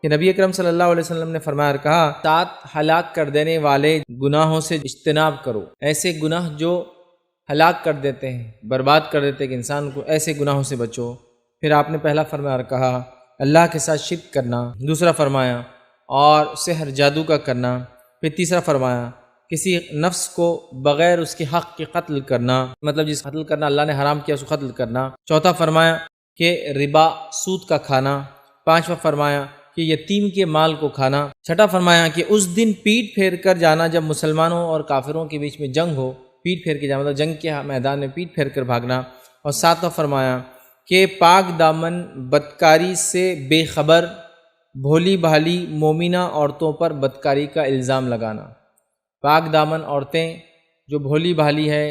کہ نبی اکرم صلی اللہ علیہ وسلم نے فرمایا اور کہا 7 ہلاک کر دینے والے گناہوں سے اجتناب کرو، ایسے گناہ جو ہلاک کر دیتے ہیں، برباد کر دیتے ہیں کہ انسان کو، ایسے گناہوں سے بچو۔ پھر آپ نے پہلا فرمایا اور کہا اللہ کے ساتھ شرک کرنا، دوسرا فرمایا اور سحر جادو کا کرنا، پھر تیسرا فرمایا کسی نفس کو بغیر اس کے حق کے قتل کرنا، مطلب جس قتل کرنا اللہ نے حرام کیا اس کو قتل کرنا، چوتھا فرمایا کہ ربا سود کا کھانا، پانچواں فرمایا کہ یتیم کے مال کو کھانا، چھٹا فرمایا کہ اس دن پیٹ پھیر کر جانا جب مسلمانوں اور کافروں کے بیچ میں جنگ ہو، پیٹ پھیر کے جانا مطلب جنگ کے میدان میں پیٹ پھیر کر بھاگنا، اور ساتواں فرمایا کہ پاک دامن بدکاری سے بے خبر بھولی بھالی مومنہ عورتوں پر بدکاری کا الزام لگانا۔ پاک دامن عورتیں جو بھولی بھالی ہے،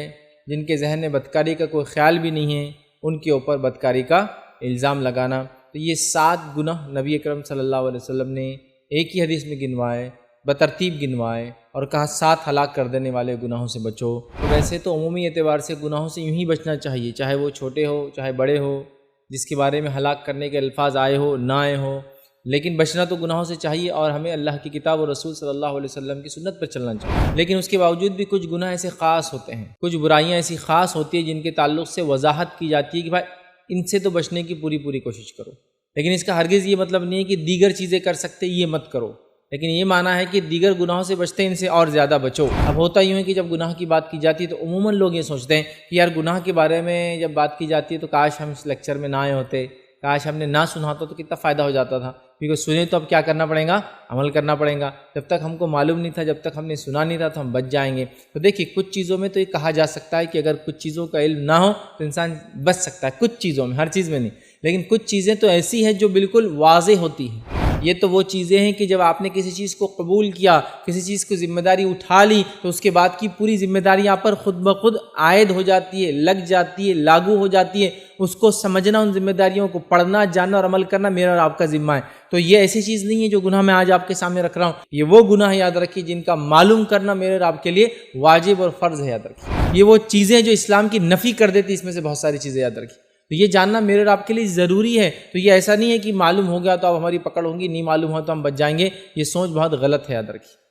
جن کے ذہن میں بدکاری کا کوئی خیال بھی نہیں ہے، ان کے اوپر بدکاری کا الزام لگانا۔ تو یہ 7 گناہ نبی اکرم صلی اللہ علیہ وسلم نے ایک ہی حدیث میں گنوائے، بترتیب گنوائے اور کہا 7 ہلاک کر دینے والے گناہوں سے بچو۔ تو ویسے تو عمومی اعتبار سے گناہوں سے یوں ہی بچنا چاہیے، چاہے وہ چھوٹے ہو چاہے بڑے ہو، جس کے بارے میں ہلاک کرنے کے الفاظ آئے ہو نہ آئے ہو، لیکن بچنا تو گناہوں سے چاہیے اور ہمیں اللہ کی کتاب اور رسول صلی اللہ علیہ وسلم کی سنت پر چلنا چاہیے۔ لیکن اس کے باوجود بھی کچھ گناہ ایسے خاص ہوتے ہیں، کچھ برائیاں ایسی خاص ہوتی ہیں جن کے تعلق سے وضاحت کی جاتی ہے کہ بھائی ان سے تو بچنے کی پوری کوشش کرو، لیکن اس کا ہرگز یہ مطلب نہیں ہے کہ دیگر چیزیں کر سکتے یہ مت کرو، لیکن یہ معنی ہے کہ دیگر گناہوں سے بچتے ہیں ان سے اور زیادہ بچو۔ اب ہوتا یوں ہے کہ جب گناہ کی بات کی جاتی ہے تو عموماً لوگ یہ سوچتے ہیں کہ یار گناہ کے بارے میں جب بات کی جاتی ہے تو کاش ہم اس لیکچر میں نہ آئے ہوتے، کاش ہم نے نہ سنا ہوتا تو کتنا فائدہ ہو جاتا تھا، کیونکہ سنے تو اب کیا کرنا پڑے گا، عمل کرنا پڑے گا۔ جب تک ہم کو معلوم نہیں تھا، جب تک ہم نے سنا نہیں تھا تو ہم بچ جائیں گے۔ تو دیکھیے کچھ چیزوں میں تو یہ کہا جا سکتا ہے کہ اگر کچھ چیزوں کا علم نہ ہو تو انسان بچ سکتا ہے، کچھ چیزوں میں، ہر چیز میں نہیں، لیکن کچھ چیزیں تو ایسی ہیں جو بالکل واضح ہوتی ہیں۔ یہ تو وہ چیزیں ہیں کہ جب آپ نے کسی چیز کو قبول کیا، کسی چیز کو ذمہ داری اٹھا لی تو اس کے بعد کی پوری ذمہ داری آپ پر خود بخود عائد ہو جاتی ہے، لگ جاتی ہے، لاگو ہو جاتی ہے۔ اس کو سمجھنا، ان ذمہ داریوں کو پڑھنا، جاننا اور عمل کرنا میرا اور آپ کا ذمہ ہے۔ تو یہ ایسی چیز نہیں ہے جو گناہ میں آج آپ کے سامنے رکھ رہا ہوں، یہ وہ گناہ یاد رکھیے جن کا معلوم کرنا میرے اور آپ کے لیے واجب اور فرض ہے، یاد رکھیے۔ یہ وہ چیزیں جو اسلام کی نفی کر دیتی، اس میں سے بہت ساری چیزیں یاد رکھیے۔ تو یہ جاننا میرے اور آپ کے لیے ضروری ہے۔ تو یہ ایسا نہیں ہے کہ معلوم ہو گیا تو اب ہماری پکڑ ہوں گی، نہیں معلوم ہو تو ہم بچ جائیں گے، یہ سوچ بہت غلط ہے، یاد رکھیے۔